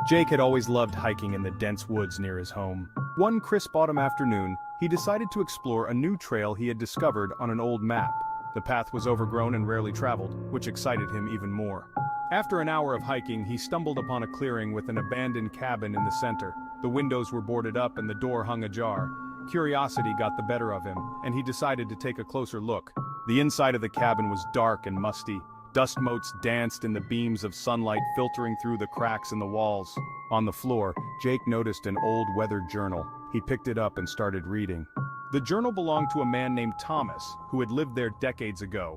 Jake had always loved hiking in the dense woods near his home. One crisp autumn afternoon, he decided to explore a new trail he had discovered on an old map. The path was overgrown and rarely traveled, which excited him even more. After an hour of hiking, he stumbled upon a clearing with an abandoned cabin in the center. The windows were boarded up and the door hung ajar. Curiosity got the better of him, and he decided to take a closer look. The inside of the cabin was dark and musty. Dust motes danced in the beams of sunlight filtering through the cracks in the walls. On the floor, Jake noticed an old weathered journal. He picked it up and started reading. The journal belonged to a man named Thomas, who had lived there decades ago.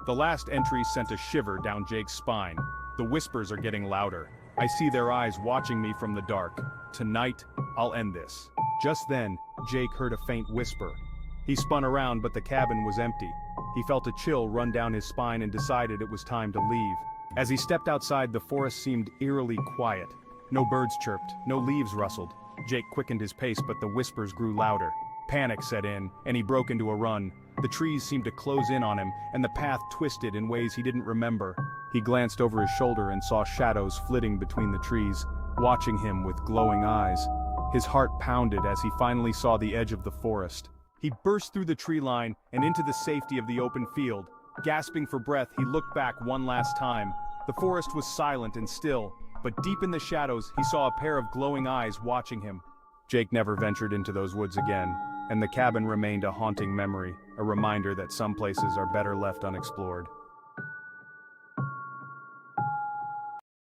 The last entry sent a shiver down Jake's spine. The whispers are getting louder. I see their eyes watching me from the dark. Tonight, I'll end this. Just then, Jake heard a faint whisper. He spun around, but the cabin was empty. He felt a chill run down his spine and decided it was time to leave. As he stepped outside, the forest seemed eerily quiet. No birds chirped, no leaves rustled. Jake quickened his pace, but the whispers grew louder. Panic set in, and he broke into a run. The trees seemed to close in on him, and the path twisted in ways he didn't remember. He glanced over his shoulder and saw shadows flitting between the trees, watching him with glowing eyes. His heart pounded as he finally saw the edge of the forest. He burst through the tree line and into the safety of the open field. Gasping for breath, he looked back one last time. The forest was silent and still, but deep in the shadows, he saw a pair of glowing eyes watching him. Jake never ventured into those woods again, and the cabin remained a haunting memory, a reminder that some places are better left unexplored.